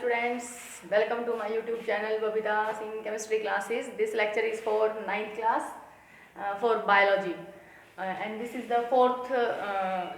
students, welcome to my YouTube channel Babita Singh Chemistry Classes. This lecture is for 9th class for biology and this is the fourth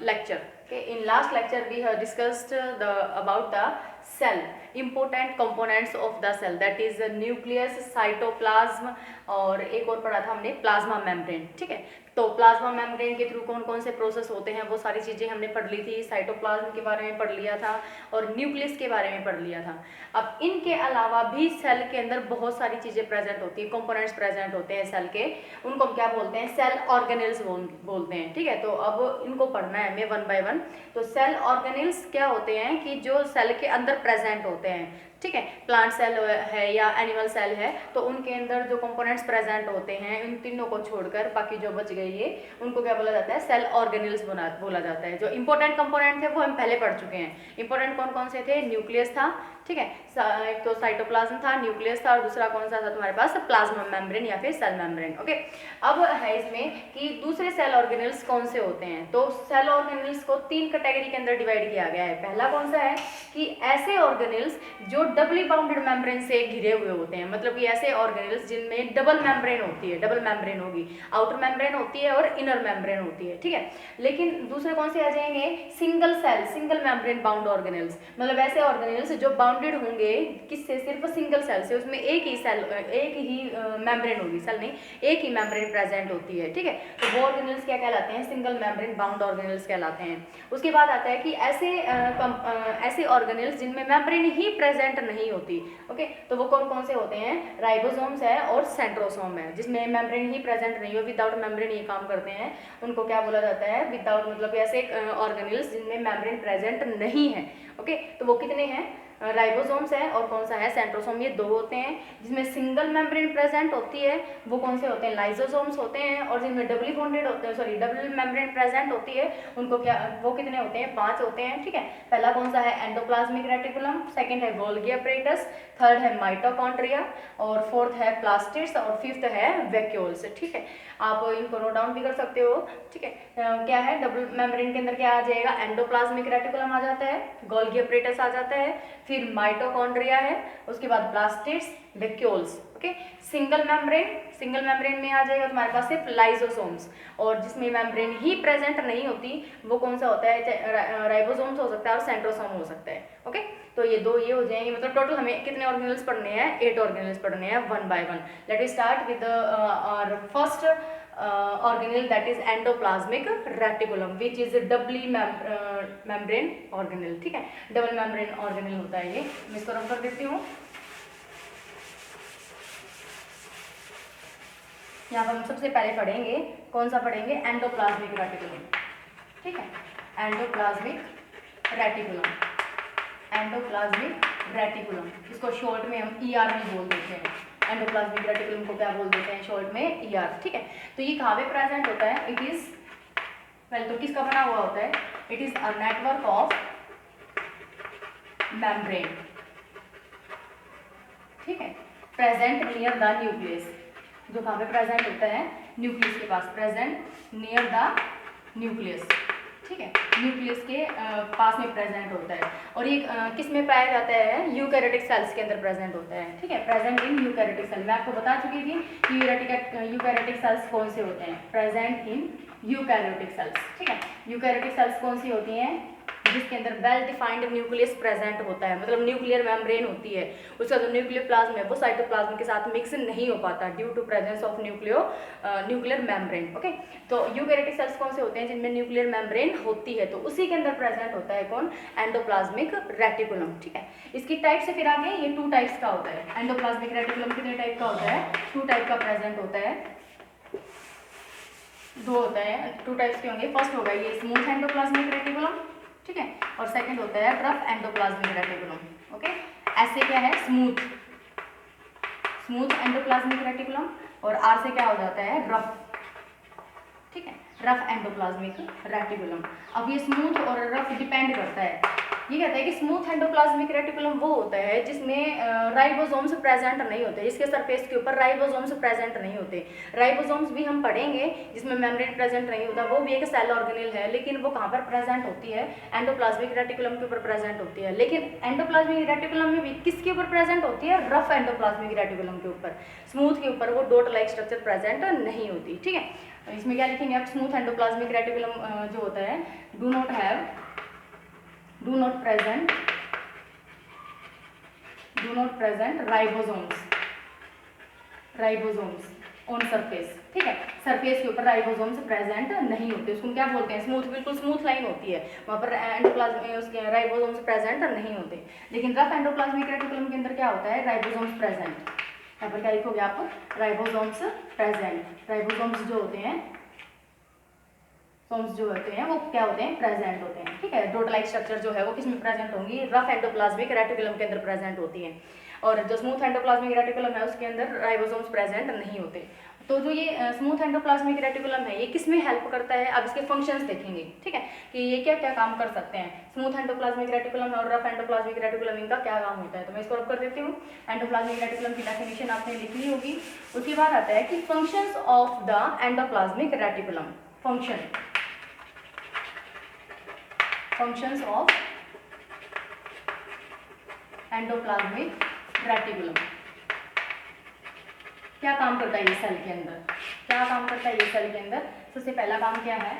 lecture. Okay, in last lecture we have discussed about the cell, important components of the cell, that is the nucleus, cytoplasm और एक और पढ़ा था हमने plasma membrane. ठीक है, तो plasma membrane के थ्रू कौन कौन से प्रोसेस होते हैं वो सारी चीज़ें हमने पढ़ ली थी. साइटोप्लाज्म के बारे में पढ़ लिया था और न्यूक्लियस के बारे में पढ़ लिया था. अब इनके अलावा भी सेल के अंदर बहुत सारी चीज़ें प्रेजेंट होती हैं, कंपोनेंट्स प्रेजेंट होते हैं सेल के. उनको हम क्या बोलते हैं? सेल ऑर्गेनेल्स बोलते हैं. ठीक है, तो अब इनको पढ़ना है हमें वन बाय वन. तो सेल ऑर्गेनेल्स क्या होते हैं कि जो सेल के अंदर प्रेजेंट होते हैं. ठीक है, प्लांट सेल है या एनिमल सेल है तो उनके अंदर जो कंपोनेंट्स प्रेजेंट होते हैं उन तीनों को छोड़कर बाकी जो बच गई है उनको क्या बोला जाता है? सेल ऑर्गेनेल्स बोला जाता है. जो इंपॉर्टेंट कंपोनेंट थे वो हम पहले पढ़ चुके हैं. इंपॉर्टेंट कौन कौन से थे? न्यूक्लियस था. ठीक है, एक तो साइटोप्लाज्म था, न्यूक्लियस था और दूसरा कौन सा था तुम्हारे पास? प्लाज्मा मेम्ब्रेन या फिर सेल मेम्ब्रेन. ओके, अब है इसमें कि दूसरे सेल ऑर्गेनेल्स कौन से होते हैं. तो सेल ऑर्गेनेल्स को तीन कैटेगरी के अंदर डिवाइड किया गया है. पहला कौन सा है कि ऐसे ऑर्गेनेल्स जो डबली बाउंडेड मेम्ब्रेन से घिरे हुए होते हैं. मतलब कि ऐसे ऑर्गेनेल्स जिनमें डबल मेम्ब्रेन होती है, डबल मेम्ब्रेन होगी, आउटर मेम्ब्रेन होती है और इनर मेम्ब्रेन होती है. ठीक है, लेकिन दूसरे कौन से आ जाएंगे? Single cell, single membrane bound organelles. मतलब ऐसे ऑर्गेनेल्स जो बाउंडेड होंगे किससे? सिर्फ सिंगल सेल से. उसमें एक ही सेल, एक ही मेम्ब्रेन होगी, सेल नहीं, एक ही मेम्ब्रेन प्रेजेंट होती है. ठीक है, तो वो ऑर्गेनेल्स क्या कहलाते हैं? सिंगल मेम्ब्रेन बाउंड ऑर्गेनेल्स कहलाते हैं. उसके बाद आता है कि ऐसे ऑर्गेनेल्स जिनमें मेम्ब्रेन ही प्रेजेंट नहीं होती. ओके, तो वो कौन कौन से होते हैं? राइबोसोम्स है और सेंट्रोसोम है. जिसमें मेम्ब्रेन ही प्रेजेंट नहीं हो, विदाउट मेम्ब्रेन ये काम करते हैं, उनको क्या बोला जाता है? विदाउट, मतलब ऐसे ऑर्गेनेल्स जिनमें मेम्ब्रेन प्रेजेंट नहीं है. ओके, तो वो कितने हैं? राइबोसोम्स है और कौन सा है? सेंट्रोसोम. ये दो होते हैं. जिसमें सिंगल मेम्ब्रेन प्रेजेंट होती है वो कौन से होते हैं? लाइसोसोम्स होते हैं. और जिनमें डबली बॉन्डेड होते हैं, सॉरी, डबल मेम्ब्रेन प्रेजेंट होती है उनको क्या, वो कितने होते हैं? 5 होते हैं. ठीक है, पहला कौन सा है? एंडोप्लाज्मिक रेटिकुलम, सेकंड है गोल्गी अपैरेटस, थर्ड है माइटोकॉन्ड्रिया और फोर्थ है प्लास्टिड्स और फिफ्थ है वैक्यूल्स. ठीक है, आप इनको नोट डाउन भी कर सकते हो. ठीक है, क्या है? डबल मेम्ब्रेन के अंदर क्या आ जाएगा? एंडोप्लाज्मिक रेटिकुलम आ जाता है, गोल्गी अपैरेटस आ जाता है, फिर माइटोकॉन्ड्रिया है, उसके बाद plastids, vacuoles. Okay, single membrane में आ जाएगा तुम्हारे पास सिर्फ लाइसोसोम्स. और जिसमें मेम्ब्रेन ही प्रेजेंट नहीं होती वो कौन सा होता है? राइबोसोम्स हो सकता है और सेंट्रोसोम हो सकता है. ओके, तो ये दो ये हो जाएंगे. मतलब टोटल हमें कितने ऑर्गेनेल्स पढ़ने हैं? 8 ऑर्गेनेल्स पढ़ने हैं one by one. Let us start with our first organelle, that is endoplasmic reticulum, which is a doubly membrane organelle. ठीक है, डबल मेम्ब्रेन ऑर्गेनेल होता है ये. मैं इसको रफ कर देती हूँ. यहाँ पर हम सबसे पहले पढ़ेंगे, कौन सा पढ़ेंगे? Endoplasmic reticulum. ठीक है, एंडोप्लाज्मिक रेटिकुलम, एंडोप्लाज्मिक रेटिकुलम. इसको शॉर्ट में हम ER भी बोल देते हैं. एंडोप्लाज्मिक रेटिकुलम को क्या बोल देते हैं शॉर्ट में? ER. ठीक है, तो ये कहाँ पे प्रेजेंट होता है? इट इज वेल, तो किसका बना हुआ होता है? It is a network of membrane. ठीक है, प्रेजेंट नियर द न्यूक्लियस. जो कहाँ पे प्रेजेंट होता है? न्यूक्लियस के पास, प्रेजेंट नियर द न्यूक्लियस. ठीक है, न्यूक्लियस के पास में प्रेजेंट होता है. और ये किस में पाया जाता है? यूकैरियोटिक सेल्स के अंदर प्रेजेंट होता है. ठीक है, प्रेजेंट इन यूकैरियोटिक सेल. मैं आपको बता चुकी थी कि यूकैरियोटिक सेल्स कौन से होते हैं? Present in eukaryotic cells. ठीक है, यूकैरियोटिक सेल्स कौन सी होती हैं? जिसके अंदर वेल डिफाइंड न्यूक्लियस प्रेजेंट होता है. मतलब न्यूक्लियर मेम्ब्रेन होती है, उसका जो न्यूक्लियर प्लाज्म है वो साइटोप्लाज्म के साथ मिक्स नहीं हो पाता due to presence of nuclear membrane. Okay, तो यूकैरियोटिक सेल्स कौन से होते हैं? जिनमें न्यूक्लियर मेम्ब्रेन होती है, तो उसी के अंदर प्रेजेंट होता है कौन? Endoplasmic reticulum. ठीक है, इसकी टाइप से फिर आगे ये 2 टाइप्स का होता है. एंडोप्लाज्मिक रेटिकुलम कितने टाइप का होता है? 2 टाइप का प्रेजेंट होता है. 2 होता है, 2 टाइप्स के होंगे. फर्स्ट होगा ये स्मूथ एंडोप्लाज्मिक रेटिकुलम. ठीक है, और सेकंड होता है रफ एंडोप्लाज्मिक रेटिकुलम. ओके, ऐसे क्या है? स्मूथ एंडोप्लाज्मिक रेटिकुलम और आर से क्या हो जाता है? रफ. ठीक है, रफ एंडोप्लाज्मिक रेटिकुलम. अब ये स्मूथ और रफ डिपेंड करता है ये कहता है कि स्मूथ एंडोप्लाज्मिक रेटिकुलम वो होता है जिसमें राइबोसोम्स प्रेजेंट नहीं होते, जिसके सरफेस के ऊपर राइबोसोम्स प्रेजेंट नहीं होते। राइबोसोम्स भी हम पढ़ेंगे जिसमें मेम्ब्रेन प्रेजेंट नहीं होता, वो भी एक सेल ऑर्गेनेल है, लेकिन वो कहाँ पर प्रेजेंट होती है, एंडोप्लाज्मिक रेटिकुलम के ऊपर प्रेजेंट होती है। लेकिन एंडोप्लाज्मिक रेटिकुलम में भी किसके ऊपर प्रेजेंट होती है, रफ एंडोप्लाज्मिक रेटिकुलम के ऊपर, स्मूथ के ऊपर वो डॉट लाइक स्ट्रक्चर प्रेजेंट नहीं होती। ठीक है, इसमें क्या लिखेंगे आप, स्मूथ एंडोप्लाज्मिक रेटिकुलम जो होता है do not present ribosomes on surface. ठीक है, सरफेस के ऊपर राइबोसोम्स प्रेजेंट नहीं होते, उसको क्या बोलते हैं, स्मूथ, बिल्कुल स्मूथ लाइन होती है, वहाँ पर एंडोप्लाज्मिक उसके राइबोसोम्स प्रेजेंट नहीं होते। लेकिन रफ एंडोप्लाज्मिक रेटिकुलम के अंदर क्या होता है, राइबोसोम्स प्रेजेंट। यहाँ पर क्या लिखोगे आप, राइबोसोम्स प्रेजेंट। राइबोसोम्स जो होते हैं वो क्या होते हैं, प्रेजेंट होते हैं। ठीक है, डॉट लाइक स्ट्रक्चर जो है वो किसमें प्रेजेंट होंगी, रफ एंडोप्लाज्मिक रेटिकुलम के अंदर प्रेजेंट होती है, और जो स्मूथ एंडोप्लाज्मिक रेटिकुलम है उसके अंदर राइबोसोम्स प्रेजेंट नहीं होते। तो जो ये स्मूथ एंडोप्लाज्मिक रेटिकुलम है ये किसमें हेल्प करता है, अब इसके फंक्शंस देखेंगे। ठीक है, कि ये क्या क्या काम कर सकते हैं, स्मूथ एंडोप्लाज्मिक रेटिकुलम और रफ एंडोप्लाज्मिक रेटिकुलम, इनका क्या काम होता है। तो मैं इसको रब कर देती हूँ। एंडोप्लाज्मिक रेटिकुलम की डेफिनेशन आपने लिख ली होगी। उसके बाद आता है कि functions of the endoplasmic reticulum. Functions of endoplasmic reticulum, क्या काम करता है ये सेल के अंदर, क्या काम करता है ये सेल के अंदर। सबसे पहला काम क्या है,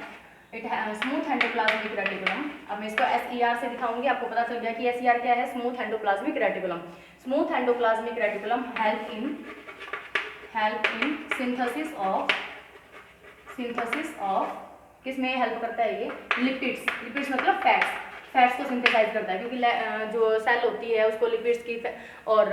इट है स्मूथ एंडोप्लाज्मिक रेटिकुलम। अब मैं इसको SER से दिखाऊंगी, आपको पता चल गया कि SER क्या है, smooth endoplasmic reticulum. Smooth endoplasmic reticulum help in synthesis of किसमें हेल्प करता है ये, लिपिड्स मतलब फैट्स को सिंथेसाइज करता है, क्योंकि जो सेल होती है उसको लिपिड्स की और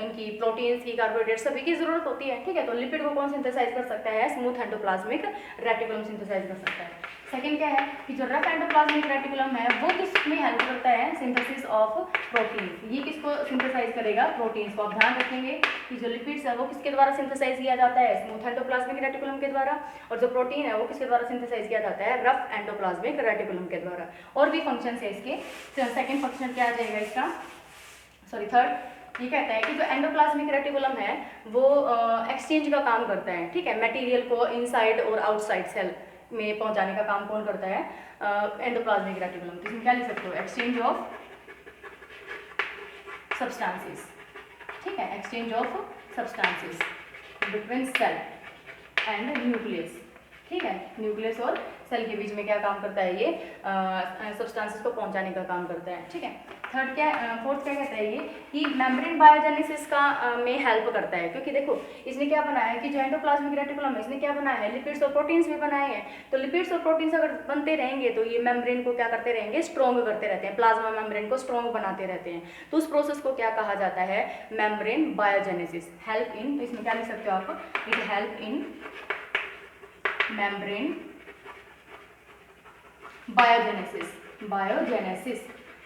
इनकी प्रोटीन्स की, कार्बोहाइड्रेट सभी की जरूरत होती है। ठीक है, तो लिपिड को कौन सिंथेसाइज कर सकता है, स्मूथ एंडोप्लाज्मिक रेटिकुलम सिंथेसाइज कर सकता है। सेकंड क्या है कि जो रफ एंडोप्लाज्मिक रेटिकुलम है वो किसमें हेल्प करता है, सिंथेसिस ऑफ प्रोटीन्स। ये किसको सिंथेसाइज करेगा, प्रोटीन्स को। आप ध्यान रखेंगे कि जो लिपिड्स है वो किसके द्वारा सिंथेसाइज किया जाता है, स्मूथ एंडोप्लाज्मिक रेटिकुलम के द्वारा, और जो प्रोटीन है वो किसके द्वारा सिंथेसाइज किया जाता है, रफ एंडोप्लाज्मिक रेटिकुलम के द्वारा। और भी फंक्शन है इसके। सेकंड फंक्शन क्या आ जाएगा इसका, थर्ड, ये कहता है कि जो एंडोप्लाज्मिक रेटिकुलम है वो एक्सचेंज का काम करता है। ठीक है, मटेरियल को इनसाइड और आउटसाइड सेल में पहुंचाने का काम कौन करता है, एंडोप्लाज्मिक रेटिकुलम। तो इसमें क्या लिख सकते हो, एक्सचेंज ऑफ सब्सटेंसेस। ठीक है, exchange of substances between cell and nucleus. ठीक है, न्यूक्लियस और सेल के बीच में क्या काम करता है, ये सब्सटेंसेस को पहुंचाने का काम करता है। ठीक है, फोर्थ क्या कहता है ये कि मेम्ब्रेन बायोजेनेसिस का में हेल्प करता है, क्योंकि देखो इसने क्या बनाया है कि जो एंडोप्लाज्मिक रेटिकुलम है इसने क्या बनाया है, लिपिड्स और प्रोटीन्स भी बनाए हैं। तो लिपिड्स और प्रोटीन्स अगर बनते रहेंगे तो ये मेम्ब्रेन को क्या करते रहेंगे, स्ट्रॉन्ग करते रहते हैं, प्लाज्मा मेम्ब्रेन को स्ट्रॉन्ग बनाते रहते हैं। तो उस प्रोसेस को क्या कहा जाता है, मेम्ब्रेन बायोजेनेसिस। हेल्प इन, तो इसमें क्या लिख सकते हो आप, it help in membrane biogenesis,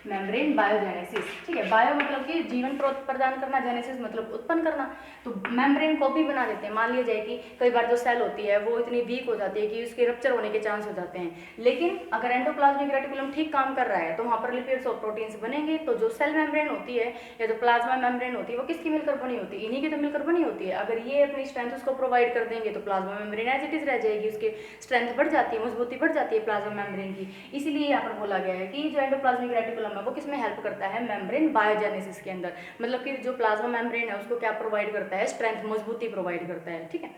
membrane biogenesis. ठीक है, बायो मतलब कि जीवन प्रदान करना, जेनेसिस मतलब उत्पन्न करना। तो मेम्ब्रेन को भी बना देते हैं। मान लिया जाए कि कई बार जो सेल होती है वो इतनी वीक हो जाती है कि उसके रप्चर होने के चांस हो जाते हैं, लेकिन अगर एंडोप्लाज्मिक रेटिकुलम ठीक काम कर रहा है तो वहाँ पर लिपिड्स और प्रोटीन्स बनेंगे। तो जो सेल मेम्ब्रेन होती है या जो प्लाज्मा मेम्ब्रेन होती है वो किसकी मिलकर बनी होती है, इन्हीं की तो मिलकर बनी होती है। अगर ये अपनी स्ट्रेंथ उसको प्रोवाइड कर देंगे तो plasma membrane as it is रह जाएगी, उसकी स्ट्रेंथ बढ़ जाती है, मजबूती बढ़ जाती है प्लाज्मा मेम्ब्रेन की। इसीलिए यहाँ पर बोला गया है कि जो एंडोप्लाज्मिक रेटिकुलम है वो किसमें हेल्प करता है, मेम्ब्रेन बायोजेनेसिस के अंदर। मतलब कि जो प्लाज्मा मेम्ब्रेन है उसको क्या प्रोवाइड करता है, स्ट्रेंथ, मजबूती प्रोवाइड करता है। ठीक है,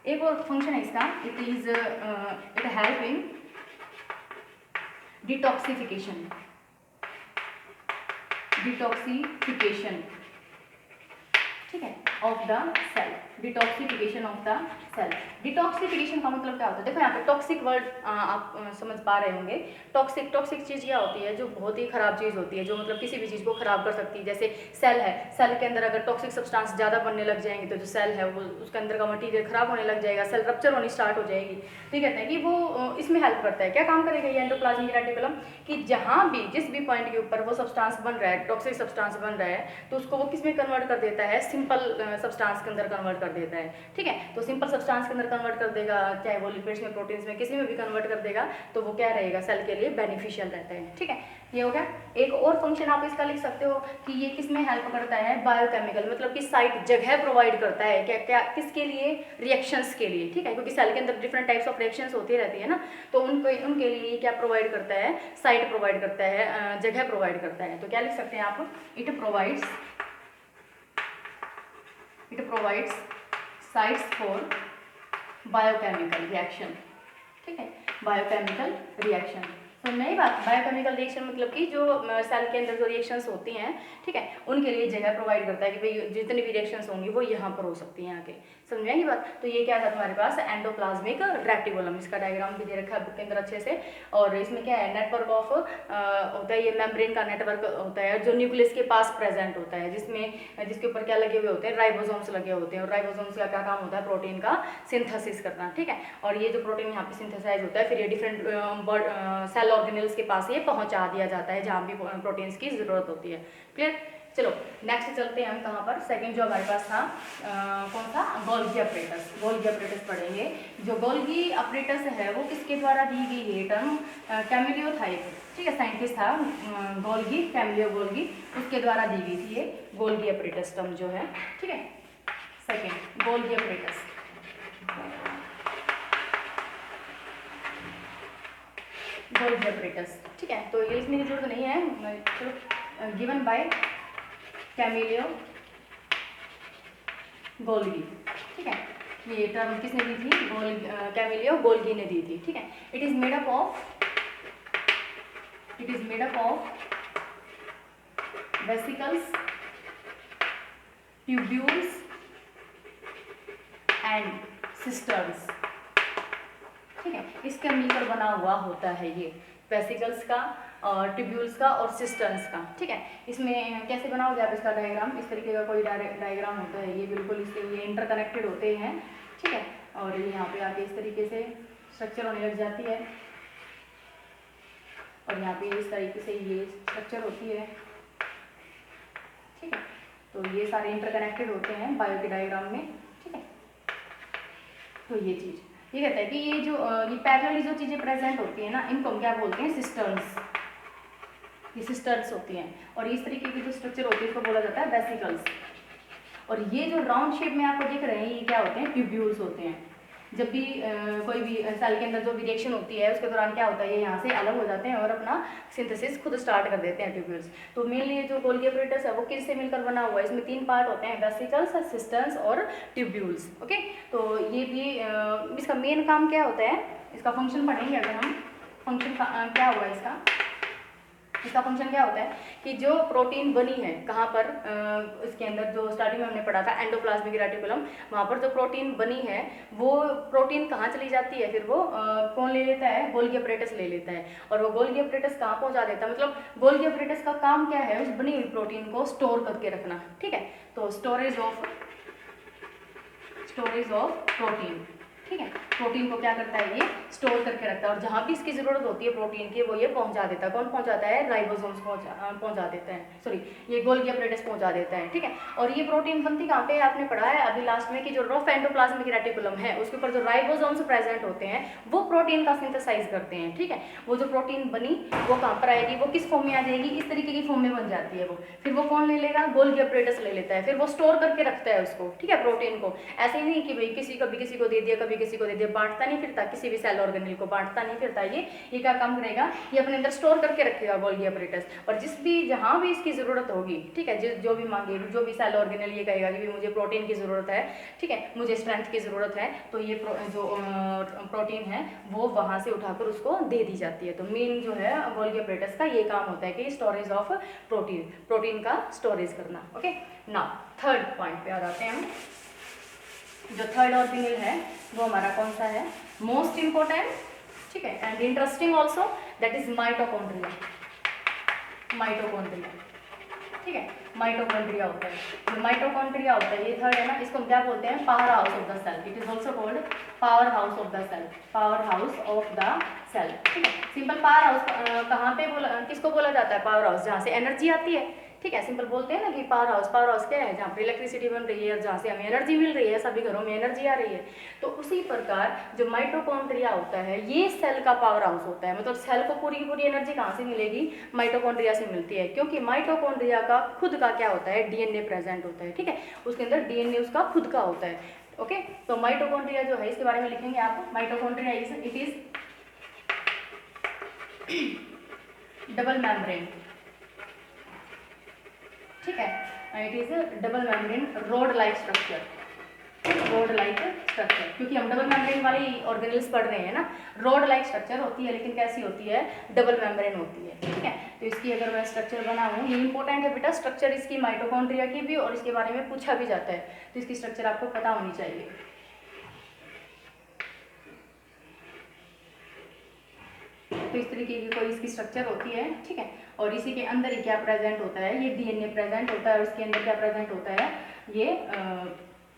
एक और फंक्शन है इसका, इट हेल्प इन डिटॉक्सिफिकेशन। ठीक है, of the cell, detoxification of the cell. Detoxification का मतलब क्या होता है, देखो यहाँ पे टॉक्सिक वर्ड आप समझ पा रहे होंगे। टॉक्सिक चीज़ क्या होती है, जो बहुत ही खराब चीज़ होती है, जो मतलब किसी भी चीज़ को खराब कर सकती है। जैसे सेल है, सेल के अंदर अगर टॉक्सिक सब्सटेंस ज़्यादा बनने लग जाएंगे तो जो सेल है वो उसके अंदर का मटीरियल खराब होने लग जाएगा, सेल रप्चर होनी स्टार्ट हो जाएगी। तो कहते हैं कि वो इसमें हेल्प करता है। क्या काम करेगा ये एंडोप्लाज्मिक रेटिकुलम, कि जहाँ भी जिस भी पॉइंट के ऊपर वो सब्सटेंस बन रहा है, टॉक्सिक सब्सटेंस बन रहा है, तो उसको वो किस में कन्वर्ट कर देता है, सिंपल सब्सटेंस के अंदर कन्वर्ट कर देता है, ठीक है। तो सिंपल सब्सटेंस के अंदर कन्वर्ट कर देगा, चाहे वो लिपिड्स में, प्रोटीन्स में, किसी में भी कन्वर्ट कर देगा, तो वो क्या रहेगा, सेल के लिए बेनिफिशियल रहता है, ठीक है। ये हो गया। एक और फंक्शन आप इसका लिख सकते हो कि ये किस में हेल्प करता है, बायोकेमिकल, मतलब कि साइट, जगह प्रोवाइड करता है, क्या क्या किसके लिए, रिएक्शंस के लिए, ठीक है, क्योंकि सेल के अंदर डिफरेंट टाइप्स ऑफ रिएक्शंस होती रहती है ना, तो उनके लिए ये क्या प्रोवाइड करता है, साइट प्रोवाइड करता है, जगह प्रोवाइड करता है। तो क्या लिख सकते हैं आप, it provides sites for biochemical reaction, ठीक है, बायोकेमिकल रिएक्शन। तो नई बात, बायोकेमिकल रिएक्शन मतलब कि जो सेल के अंदर जो रिएक्शंस होती हैं, ठीक है, उनके लिए जगह प्रोवाइड करता है कि भाई जितनी भी रिएक्शंस होंगी वो यहाँ पर हो सकती हैं आके, समझ में बात। तो ये क्या था तुम्हारे पास, एंडोप्लाज्मिक रेटिकुलम, इसका डायग्राम भी दे रखा है बुक के अंदर अच्छे से। और इसमें क्या है, नेटवर्क ऑफ होता है, ये मेम्ब्रेन का नेटवर्क होता है जो न्यूक्लियस के पास प्रेजेंट होता है, जिसके ऊपर क्या लगे हुए होते हैं, राइबोसोम्स लगे होते हैं। और राइबोसोम्स का क्या काम होता है, प्रोटीन का सिंथेसिस करना, ठीक है। और ये जो प्रोटीन यहाँ पे सिंथेसाइज होता है, फिर ये डिफरेंट सेल ऑर्गेनल्स के पास ये पहुंचा दिया जाता है जहाँ भी प्रोटीन्स की जरूरत होती है। क्लियर। चलो नेक्स्ट चलते हैं हम कहाँ पर, सेकंड जो हमारे पास था कौन सा, गोल्गी अपरेटस। गोल्गी अपरेटस पढ़ेंगे। जो गोल्गी अपरेटस है वो किसके द्वारा दी गई है टर्म, कैमिलियो था एक, ठीक है, साइंटिस्ट था गोल्गी, कैमिलियो गोल्गी, उसके द्वारा दी गई थी ये गोल्गी अपरेटस टर्म जो है, ठीक है। Second Golgi apparatus, Golgi apparatus, ठीक है। तो ये लिखने की जरूरत नहीं है, तो गिवन बाय कैमिलियो गोल्गी, ठीक है। ये टर्म किसने दी थी, कैमिलियो गोल्गी ने दी थी, ठीक है। It is made up of vesicles, tubules and cisterns, ठीक है। इसके मिलकर बना हुआ होता है ये वेसिकल्स का और ट्यूब्यूल्स का और सिस्टर्न्स का, ठीक है। इसमें कैसे बनाओगे आप इसका डायग्राम, इस तरीके का कोई डायग्राम होता है, ये बिल्कुल इससे ये इंटरकनेक्टेड होते हैं, ठीक है। और यहाँ पे आके इस तरीके से स्ट्रक्चर होने लग जाती है, और यहाँ पे इस तरीके से ये स्ट्रक्चर होती है, ठीक है। तो ये सारे इंटरकनेक्टेड होते हैं बायो के डायग्राम में, ठीक है। तो ये चीज़ ये कहता है कि ये जो ये पैरेलली जो चीज़ें प्रेजेंट होती हैं ना, इनको हम क्या बोलते हैं, सिस्टर्न्स, ये सिस्टर्न्स होती हैं। और इस तरीके की जो स्ट्रक्चर होती है इसको बोला जाता है वेसिकल्स। और ये जो राउंड शेप में आपको दिख रहे हैं, ये क्या होते हैं, ट्यूब्यूल्स होते हैं। जब भी कोई भी सेल के अंदर जो भी रिएक्शन होती है उसके दौरान क्या होता है, ये यहाँ से अलग हो जाते हैं और अपना सिंथेसिस खुद स्टार्ट कर देते हैं ट्यूब्यूल्स। तो मेनली जो गोल्गी अपरेटस है वो किससे मिलकर बना हुआ है, इसमें 3 पार्ट होते हैं, वेसिकल्स, सिस्टर्न्स और ट्यूब्यूल्स, ओके। तो ये भी इसका मेन काम क्या होता है, इसका फंक्शन पढ़ेंगे अगर हम, फंक्शन क्या हुआ इसका, इसका फंक्शन क्या होता है कि जो प्रोटीन बनी है कहाँ पर, इसके अंदर जो स्टार्टिंग में हमने पढ़ा था एंडोप्लाज्मिक रेटिकुलम, वहाँ पर जो प्रोटीन बनी है वो प्रोटीन कहाँ चली जाती है, फिर वो कौन ले लेता है, गोल्गी अपरेटस ले लेता है। और वो गोल्गी अपरेटस कहाँ पहुँचा देता है, मतलब गोल्गी अपरेटस का काम क्या है, उस बनी हुई प्रोटीन को स्टोर करके रखना, ठीक है। तो स्टोरेज ऑफ प्रोटीन, ठीक है। प्रोटीन को क्या करता है, ये स्टोर करके रखता है, और जहाँ भी इसकी जरूरत होती है प्रोटीन की वो ये पहुंचा देता है। कौन पहुंचाता है, राइबोसोम्स पहुंचा देता है, सॉरी ये गोल्गी अपरेटस पहुंचा देता है, ठीक है। और ये प्रोटीन बनती कहाँ पे, आपने पढ़ा है अभी लास्ट में कि जो रफ एंडोप्लाज्मिक रेटिकुलम है उसके ऊपर जो राइबोसोम्स प्रेजेंट होते हैं वो प्रोटीन का सिंथेसाइज करते हैं, ठीक है। वो जो प्रोटीन बनी वो कहाँ पर आएगी, वो किस फॉर्म में आ जाएगी, इस तरीके की फॉर्म में बन जाती है वो। फिर वो कौन ले लेगा, गोल्गी अपरेटस ले लेता है, फिर वो स्टोर करके रखता है उसको, ठीक है, प्रोटीन को। ऐसे ही नहीं कि भाई कभी किसी को दे दिया, कभी किसी को दे दिया, बांटता नहीं फिरता, किसी भी सेल ऑर्गेनल को बांटता नहीं फिरता। ये क्या काम करेगा, ये अपने अंदर स्टोर करके रखेगा गोल्गी अपरेटस। और जहां भी इसकी जरूरत होगी, ठीक है, जो भी मांगे, जो भी सेल ऑर्गेनल ये कहेगा कि मुझे प्रोटीन की जरूरत है, ठीक है, मुझे स्ट्रेंथ की जरूरत है, तो ये जो प्रोटीन है वो वहां से उठाकर उसको दे दी जाती है। तो मेन जो है गोल्गी अपरेटस का ये काम होता है कि स्टोरेज ऑफ प्रोटीन का स्टोरेज करना, ओके। नाउ थर्ड पॉइंट पे आ जाते हैं हम। जो थर्ड ऑर्गेनल है वो हमारा कौन सा है, मोस्ट इंपॉर्टेंट, ठीक है, and interesting also, that is mitochondria, ठीक है। माइटोकॉन्ड्रिया होता है, जो माइटोकॉन्ड्रिया होता है ये थर्ड है ना, इसको हम क्या बोलते हैं, power house of the cell. It is also called power house of the cell, ठीक है। सिंपल पावर हाउस कहाँ पे किसको बोला जाता है, पावर हाउस जहाँ से एनर्जी आती है, ठीक है, सिंपल बोलते हैं ना कि पावर हाउस क्या है, जहाँ पर इलेक्ट्रिसिटी बन रही है और जहाँ से हमें एनर्जी मिल रही है, सभी घरों में एनर्जी आ रही है। तो उसी प्रकार जो माइटोकॉन्ड्रिया होता है ये सेल का पावर हाउस होता है। मतलब सेल को पूरी की पूरी एनर्जी कहाँ से मिलेगी, माइटोकॉन्ड्रिया से मिलती है, क्योंकि माइटोकॉन्ड्रिया का खुद का क्या होता है, डीएनए प्रेजेंट होता है। ठीक है, उसके अंदर डीएनए उसका खुद का होता है। ओके, तो माइटोकॉन्ड्रिया जो है इसके बारे में लिखेंगे आप। Mitochondria it is double membrane, ठीक है, it is double membrane road like structure, road like structure, क्योंकि हम डबल मेम्ब्रेन वाली ऑर्गेनेल्स पढ़ रहे हैं ना। रोड लाइक स्ट्रक्चर होती है, लेकिन कैसी होती है, डबल मेम्ब्रेन होती है। ठीक है, तो इसकी अगर मैं स्ट्रक्चर बनाऊँ, ये इंपॉर्टेंट है बेटा, स्ट्रक्चर इसकी माइटोकॉन्ड्रिया की भी, और इसके बारे में पूछा भी जाता है, तो इसकी स्ट्रक्चर आपको पता होनी चाहिए। तो इस तरीके की कोई इसकी स्ट्रक्चर होती है। ठीक है, और इसी के अंदर ही क्या प्रेजेंट होता है, ये डीएनए प्रेजेंट होता है, और इसके अंदर क्या प्रेजेंट होता है, ये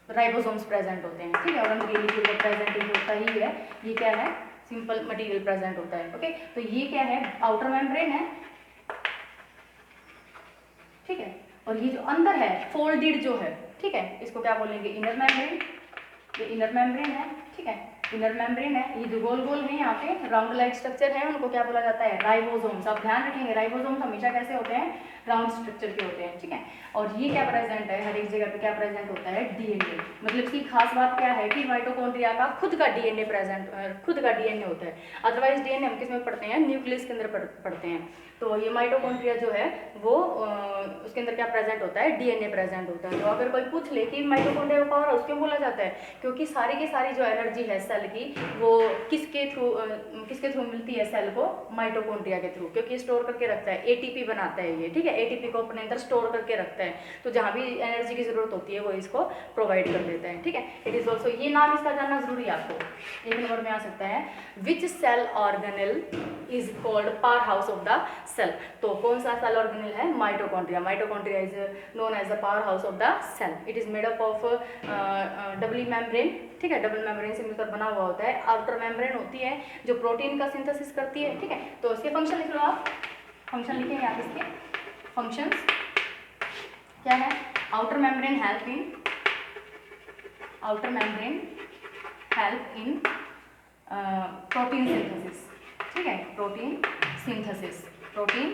राइबोसोम्स प्रेजेंट होते हैं। ठीक है, और अंदर ये प्रेजेंट होता ही है, ये क्या है, सिंपल मटेरियल प्रेजेंट होता है। ओके, तो ये क्या है, आउटर मेम्ब्रेन है। ठीक है, और ये जो अंदर है फोल्डेड जो है, ठीक है, इसको क्या बोलेंगे, इनर मेम्ब्रेन। ये इनर मेम्ब्रेन है। ठीक है, इनर मेम्ब्रेन है। ये जो गोल गोल है यहाँ पे राउंड लाइक स्ट्रक्चर है, उनको क्या बोला जाता है, राइबोसोम्स। आप ध्यान रखेंगे, राइबोसोम्स हमेशा कैसे होते हैं, राउंड स्ट्रक्चर के होते हैं। ठीक है, और ये क्या प्रेजेंट है, हर एक जगह पे क्या प्रेजेंट होता है, डीएनए। मतलब इसकी खास बात क्या है कि माइटोकॉन्ड्रिया का खुद का डीएनए प्रेजेंट, खुद का डीएनए होता है। अदरवाइज डीएनए हम किस में पढ़ते हैं, न्यूक्लियस के अंदर पढ़ते हैं। तो ये माइटोकॉन्ड्रिया जो है वो उसके अंदर क्या प्रेजेंट होता है, डीएनए प्रेजेंट होता है। तो अगर कोई पूछ ले कि माइटोकॉन्ड्रिया का पावर हाउस क्यों बोला जाता है, क्योंकि सारी की सारी जो एनर्जी है सेल की वो किसके थ्रू मिलती है सेल को, माइटोकॉन्ड्रिया के थ्रू, क्योंकि स्टोर करके रखता है, एटीपी बनाता है ये। ठीक है, एटीपी को अपने अंदर स्टोर करके रखता है, तो जहाँ भी एनर्जी की जरूरत होती है वो इसको प्रोवाइड कर देता है। ठीक है, इट इज ऑल्सो, ये नाम इसका जानना जरूरी है आपको, एक नंबर में आ सकता है, which cell organelle is called power house of the cell. तो कौन सा सेल ऑर्गेनेल है, mitochondria. Mitochondria is known as the power house of the cell. It is made up of double membrane. ठीक है, डबल मेम्ब्रेन से मिलकर बना हुआ होता है। आउटर मेम्ब्रेन होती है जो प्रोटीन का सिंथेसिस करती है। ठीक है, तो इसके फंक्शन लिख लो आप, फंक्शन लिखेंगे आप इसके फंक्शंस क्या है, outer membrane help in, outer membrane help in protein synthesis. ठीक है, प्रोटीन सिंथेसिस, प्रोटीन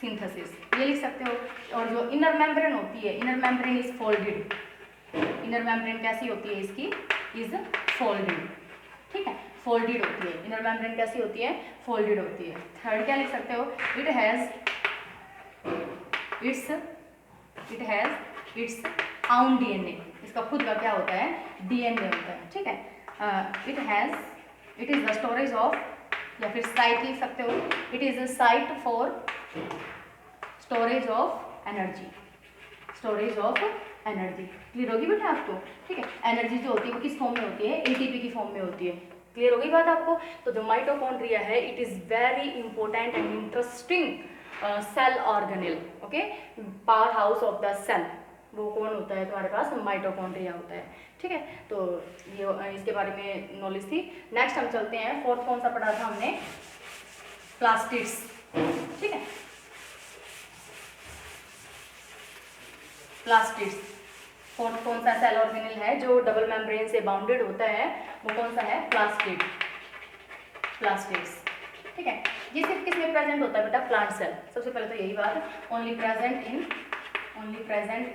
सिंथेसिस ये लिख सकते हो। और जो इनर मेम्ब्रेन होती है, inner membrane is folded. Inner membrane कैसी होती है इसकी, इज फोल्डेड। ठीक है, फोल्डेड होती है इनर मेम्ब्रेन, कैसी होती है, फोल्डेड होती है। थर्ड क्या लिख सकते हो, इट हैज इट्स आउन डीएनए। इसका खुद का क्या होता है, डीएनए होता है। ठीक है, it is the storage of, या फिर साइट लिख सकते हो, it is a site for storage of energy, storage of energy. Clear होगी बेटा आपको। ठीक है, एनर्जी जो होती है वो किस फॉर्म में होती है, एटीपी की फॉर्म में होती है। क्लियर होगी बात आपको। तो जो माइटोकॉन्ड्रिया है it is very important and interesting cell organelle. Okay, power house of the cell वो कौन होता है तुम्हारे पास, माइटोकॉन्ड्रिया होता है। ठीक है, तो ये इसके बारे में नॉलेज थी। नेक्स्ट हम चलते हैं, फोर्थ कौन सा पढ़ा था हमने, प्लास्टिड्स। ठीक है, प्लास्टिड्स फोर्थ कौन सा सेल ऑर्गेनेल है जो डबल मेम्ब्रेन से बाउंडेड होता है, वो कौन सा है, प्लास्टिड, प्लास्टिड्स। ठीक है, ये सिर्फ किसमें प्रेजेंट होता है बेटा, प्लांट सेल। सबसे पहले तो यही बात, only present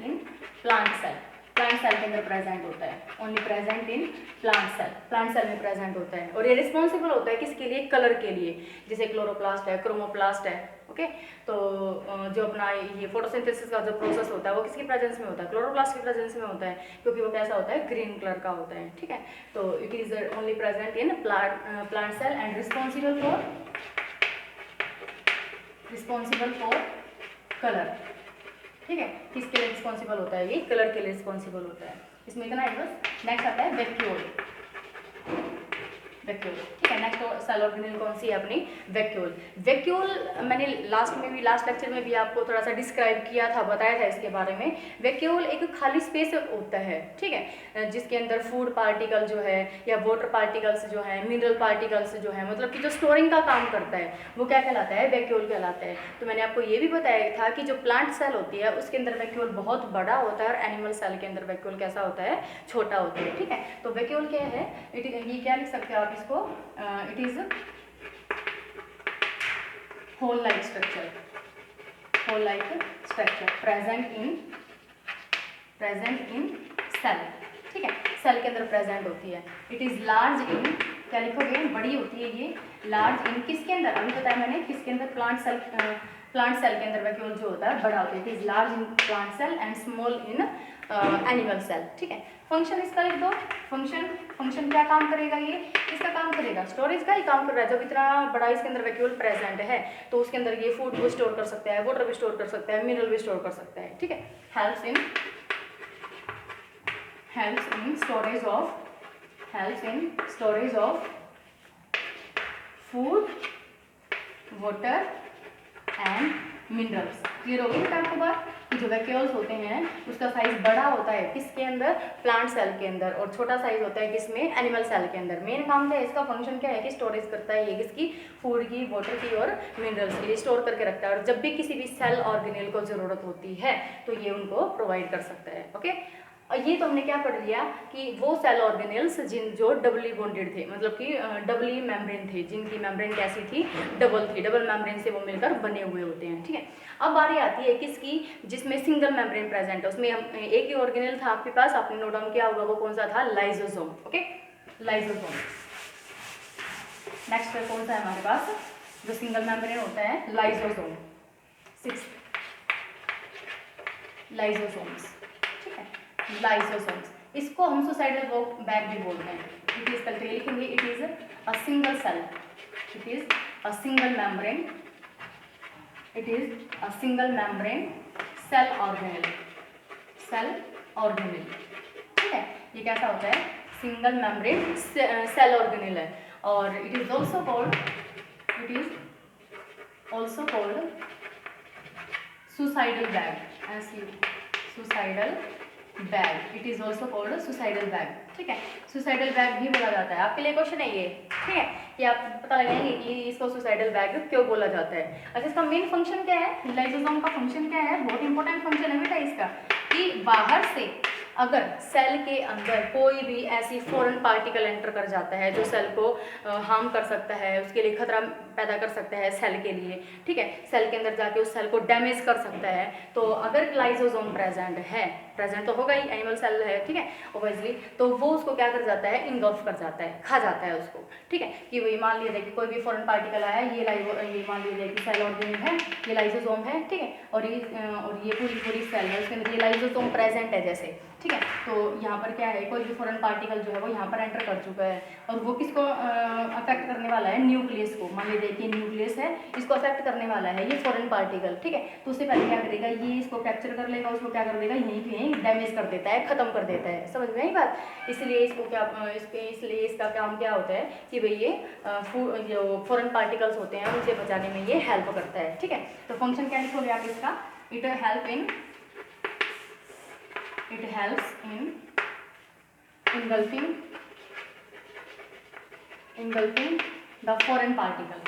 in plant cell. Plant cell के अंदर प्रेजेंट होता है, only present in plant cell, plant cell में प्रेजेंट होता है। और ये रिस्पॉन्सिबल होता है किसके लिए, कलर के लिए, जैसे क्लोरोप्लास्ट है, क्रोमोप्लास्ट है। ओके, तो जो अपना ये फोटोसिंथेसिस का जो प्रोसेस होता है वो किसकी प्रेजेंस में होता है, क्लोरोप्लास्ट की प्रेजेंस में होता है, क्योंकि वो कैसा होता है, ग्रीन कलर का होता है। ठीक है, तो it is only present in plant cell and responsible for colour. ठीक है, किसके लिए रिस्पॉन्सिबल होता है, ये कलर के लिए रिस्पॉन्सिबल होता है। इसमें इतना है बस। नेक्स्ट आता है वैक्यूल। वैक्यूल। ठीक है, नेक्स्ट सेल ऑर्गेनेल कौन सी है अपनी? वैक्यूल। वैक्यूल मैंने लास्ट लेक्चर में भी आपको थोड़ा सा डिस्क्राइब किया था, बताया था इसके बारे में। वैक्यूल एक खाली स्पेस होता है, ठीक है, जिसके अंदर फूड पार्टिकल जो है या वाटर पार्टिकल्स जो है, मिनरल पार्टिकल्स जो है, मतलब कि जो स्टोरिंग का काम करता है वो क्या कहलाता है? वैक्यूल कहलाता है। तो मैंने आपको ये भी बताया था कि जो प्लांट सेल होती है उसके अंदर वैक्यूल बहुत बड़ा होता है और एनिमल सेल के अंदर वैक्यूल कैसा होता है? छोटा होता है। ठीक है, तो वैक्यूल क्या है? ये क्या लिख सकते हो आप इसको? It is hole like structure, hole like structure present in cell. ठीक है, सेल के अंदर प्रेजेंट होती है। इट इज लार्ज इन, क्या लिखोगे? बड़ी होती है ये। लार्ज इन किसके अंदर? अभी बताया मैंने किसके अंदर? प्लांट सेल के अंदर वैक्यूल जो होता है बड़ा होता है। It is large in plant cell and small in animal cell. ठीक है, फंक्शन इसका लिख दो। फंक्शन क्या काम करेगा? ये इसका काम करेगा स्टोरेज का ही काम कर रहा है। जब इतना बड़ा इसके अंदर वैक्यूल प्रेजेंट है तो उसके अंदर ये फूड भी स्टोर कर सकता है, वाटर भी स्टोर कर सकता है, मिनरल भी स्टोर कर सकता है। ठीक है, helps in storage of food, water and minerals। Clear हो गई बेटा आपको बात कि जो वैक्यूल्स होते हैं उसका साइज बड़ा होता है किसके अंदर? प्लांट सेल के अंदर, और छोटा साइज होता है किसमें? एनिमल सेल के अंदर। मेन काम क्या है इसका? फंक्शन क्या है कि स्टोरेज करता है। ये किसकी? फूड की, वाटर की और मिनरल्स की स्टोर करके रखता है, और जब भी किसी भी सेल ऑर्गेनेल को जरूरत होती है तो ये उनको प्रोवाइड कर सकता है। ओके, और ये तो हमने क्या पढ़ लिया कि वो सेल ऑर्गेनेल्स जो डबली बॉन्डेड थे, मतलब कि डबली मेम्ब्रेन थे, जिनकी मेम्ब्रेन कैसी थी? डबल थी। डबल मेम्ब्रेन से वो मिलकर बने हुए होते हैं। ठीक है, अब बारी आती है किसकी? जिसमें सिंगल मेम्ब्रेन प्रेजेंट है। उसमें हम एक ही ऑर्गेनेल था आपके पास, आपने नोट डाउन किया होगा, वो कौन सा था? लाइसोसोम। Okay, lysosome. नेक्स्ट कौन सा है हमारे पास जो सिंगल मेम्ब्रेन होता है? लाइसोसोम। 6 लाइसोसोम्स। ठीक है, लाइसोसोम्स, इसको हम सुसाइडल बैग भी बोलते हैं। इट इज करके लिखेंगे, it is a single cell, it is a single membrane, it is a single membrane cell organelle, cell organelle. ठीक है, ये कैसा होता है? सिंगल मेम्ब्रेन सेल ऑर्गेनेल है। और it is also called suicidal bag, suicidal bag. It is also called suicidal bag. ठीक है, सुसाइडल बैग भी बोला जाता है। आपके लिए क्वेश्चन है ये, ठीक है, कि आप पता लगाएंगे कि इसको सुसाइडल बैग क्यों बोला जाता है। अच्छा, इसका मेन फंक्शन क्या है? लाइसोसोम का फंक्शन क्या है? बहुत इंपॉर्टेंट फंक्शन है बेटा इसका, कि बाहर से अगर सेल के अंदर कोई भी ऐसी फॉरेन पार्टिकल एंटर कर जाता है जो सेल को हार्म कर सकता है, उसके लिए खतरा पैदा कर सकता है सेल के लिए, ठीक है, सेल के अंदर जाके उस सेल को डैमेज कर सकता है, तो अगर लाइसोसोम प्रेजेंट तो होगा ही, एनिमल सेल है, ठीक है, ओबियसली, तो वो उसको क्या कर जाता है? इनगल्फ कर जाता है, खा जाता है उसको। ठीक है, कि वही मान लीजिए कि कोई भी फॉरेन पार्टिकल आया, ये मान लीजिए कि सेल ऑर्गेनेल है, ये लाइसोसोम है, ठीक है, और ये पूरी सेल है, उसके अंदर ये लाइसोसोम प्रेजेंट है जैसे, ठीक है, तो यहाँ पर क्या है? कोई भी फॉरेन पार्टिकल जो है वो यहाँ पर एंटर कर चुका है, और वो किसको अफेक्ट करने वाला है? न्यूक्लियस को। मान लीजिए कि न्यूक्लियस है, इसको अफेक्ट करने वाला है ये फॉरेन पार्टिकल, ठीक है, तो उससे पहले क्या करेगा? ये इसको कैप्चर कर लेगा, उसको क्या कर देगा? यहीं पे यहीं डैमेज कर देता है, खत्म कर देता है। समझ में आई बात? इसलिए इसलिए इसका काम क्या होता है कि भाई ये जो फॉरेन पार्टिकल्स होते हैं उनसे बचाने में ये हेल्प करता है। ठीक है, तो फंक्शन क्या लिखोगे आप इसका? It helps in engulfing the foreign particle।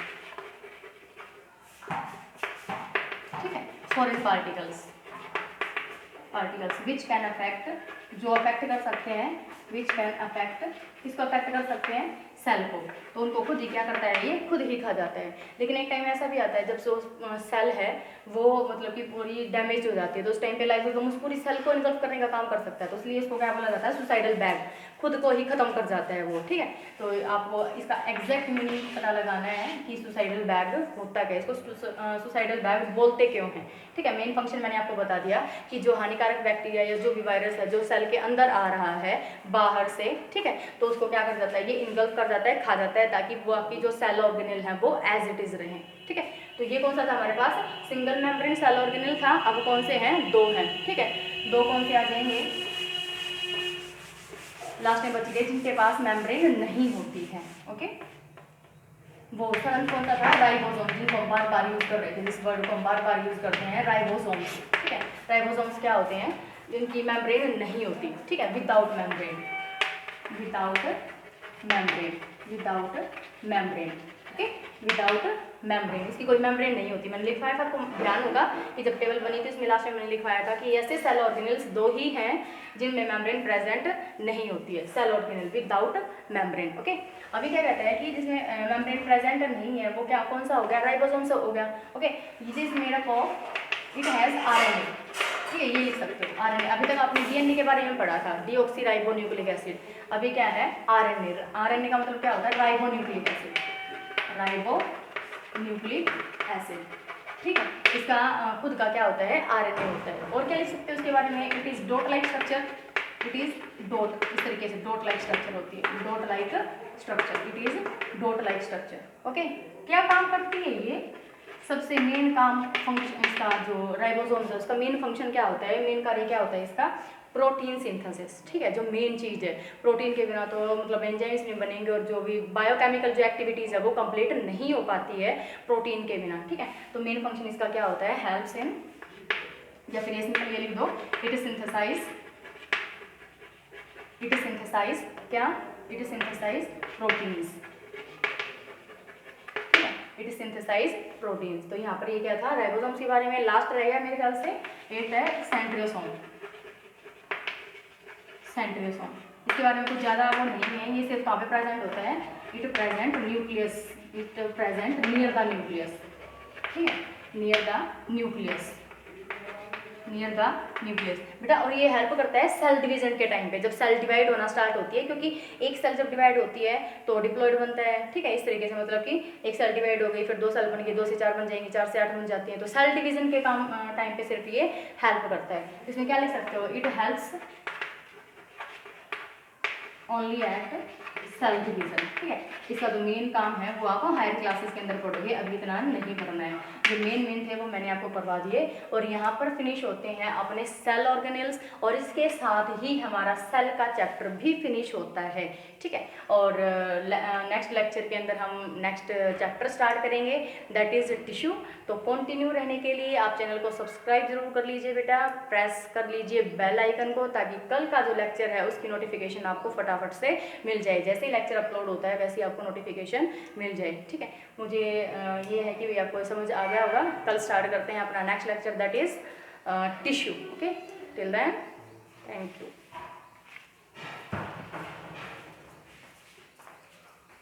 ठीक है, foreign particles which can affect, जो अफेक्ट कर सकते हैं, which can affect, किसको अफेक्ट कर सकते हैं? सेल को, तो उनको खुद ही क्या करता है? ये खुद ही खा जाता है। लेकिन एक टाइम ऐसा भी आता है जब सेल है वो मतलब कि पूरी डैमेज हो जाती है, तो उस टाइम पे लाइसोसोम उस पूरी सेल को इनगल्फ करने का काम कर सकता है, तो इसलिए इसको क्या बोला जाता है? सुसाइडल बैग, खुद को ही खत्म कर जाता है वो। ठीक है, तो आपको इसका एग्जैक्ट मीनिंग पता लगाना है कि सुसाइडल बैग होता क्या है, इसको सुसाइडल बैग बोलते क्यों हैं। ठीक है, मेन फंक्शन मैंने आपको बता दिया कि जो हानिकारक बैक्टीरिया या जो भी वायरस है जो सेल के अंदर आ रहा है बाहर से, ठीक है, तो उसको क्या कर जाता है? ये इनगल्फ कर जाता है, खा जाता है, ताकि वो आपकी जो सेल ऑर्गेनेल है वो एज इट इज रहें। ठीक है, तो ये कौन सा था हमारे पास? सिंगल मेम्ब्रेन सेल ऑर्गेनेल था। अब कौन से हैं? 2 हैं। ठीक है, 2 कौन से आ जाएंगे? लास्ट में बच गए जिनके पास मेम्ब्रेन नहीं होती है। ओके, वो सरल कौन सा था, राइबोसोम, जिनको हम बार बार यूज कर रहे थे, जिस वर्ड को हम बार बार यूज करते हैं, राइबोसोम्स। ठीक है, राइबोसोम्स क्या होते हैं, जिनकी मेम्ब्रेन नहीं होती। ठीक है, without membrane, without membrane, without membrane. Okay, without membrane, इसकी कोई मेम्ब्रेन नहीं होती। मैंने लिखवाया था, आपको ध्यान होगा कि जब टेबल बनी थी उसमें लास्ट में मैंने लिखवाया था कि ऐसे सेल ऑर्गेनल्स दो ही हैं जिनमें मेम्ब्रेन प्रेजेंट नहीं होती है, cell organelle without membrane. Okay, अभी क्या कहते हैं कि जिसमें मेम्ब्रेन प्रेजेंट नहीं है वो क्या, कौन सा हो गया, राइबोसोम से हो गया। Okay, this is made up of, it has RNA. ठीक है, ये लिख सकते हो आरएनए। अभी तक आपने डीएनए के बारे में पढ़ा था, डीऑक्सीराइबोन्यूक्लिक एसिड। अभी क्या है, आरएनए। आरएनए का मतलब क्या होता है, राइबोन्यूक्लिक एसिड, राइबोन्यूक्लिक एसिड। ठीक है, इसका खुद का क्या होता है, आरएनए होता है। और क्या लिख सकते हो उसके बारे में, it is dot like structure, it is dot, इस तरीके से डॉट लाइक स्ट्रक्चर होती है, dot like structure, it is dot like structure. Okay, क्या काम करती है ये, सबसे मेन काम फंक्शन इसका, जो राइबोसोम्स है उसका मेन फंक्शन क्या होता है, मेन कार्य क्या होता है इसका, प्रोटीन सिंथेसिस। ठीक है, जो मेन चीज़ है, प्रोटीन के बिना तो मतलब एंजाइम्स नहीं बनेंगे और जो भी बायोकेमिकल जो एक्टिविटीज़ है वो कंप्लीट नहीं हो पाती है प्रोटीन के बिना। ठीक है, तो मेन फंक्शन इसका क्या होता है, हेल्प्स इन, या फिर सिंपल ये लिख दो, it is synthesize, it is synthesize क्या, it is synthesize proteins, it is synthesize proteins. तो यहाँ पर ये क्या था, राइबोसोम्स के बारे में। लास्ट रहेगा मेरे ख्याल से, एक है सेंट्रियोसोम, सेंट्रियोसोम, इसके बारे में कुछ ज़्यादा वो नहीं है, ये सिर्फ कहाँ पे प्रेजेंट होता है, it present nucleus, it present near the nucleus. ठीक है, near the nucleus, near the nucleus बेटा। और ये हेल्प करता है सेल डिवीजन के टाइम पे, जब सेल डिवाइड होना स्टार्ट होती है, क्योंकि एक सेल जब डिवाइड होती है तो डिप्लॉइड बनता है। ठीक है, इस तरीके से मतलब कि एक सेल डिवाइड हो गई, फिर 2 सेल बन गई, 2 से 4 बन जाएंगी, 4 से 8 बन जाती हैं। तो सेल डिवीजन के काम टाइम पे सिर्फ ये हेल्प करता है। इसमें क्या लिख सकते हो, it helps only at cell division. ठीक है, इसका जो मेन काम है वो आपको हायर क्लासेस के अंदर पढ़ोगे, अभी इतना नहीं पढ़ना है। जो मेन थे वो मैंने आपको करवा दिए। और यहाँ पर फिनिश होते हैं अपने सेल ऑर्गेनल्स, और इसके साथ ही हमारा सेल का चैप्टर भी फिनिश होता है। ठीक है, और नेक्स्ट लेक्चर के अंदर हम नेक्स्ट चैप्टर स्टार्ट करेंगे, दैट इज टिश्यू। तो कंटिन्यू रहने के लिए आप चैनल को सब्सक्राइब जरूर कर लीजिए बेटा, प्रेस कर लीजिए बेल आइकन को, ताकि कल का जो लेक्चर है उसकी नोटिफिकेशन आपको फटाफट से मिल जाए। जैसे ही लेक्चर अपलोड होता है वैसे ही आपको नोटिफिकेशन मिल जाए। ठीक है, मुझे ये है कि आपको समझ आ गया होगा। कल स्टार्ट करते हैं अपना next lecture, that is tissue. Okay, till then thank you.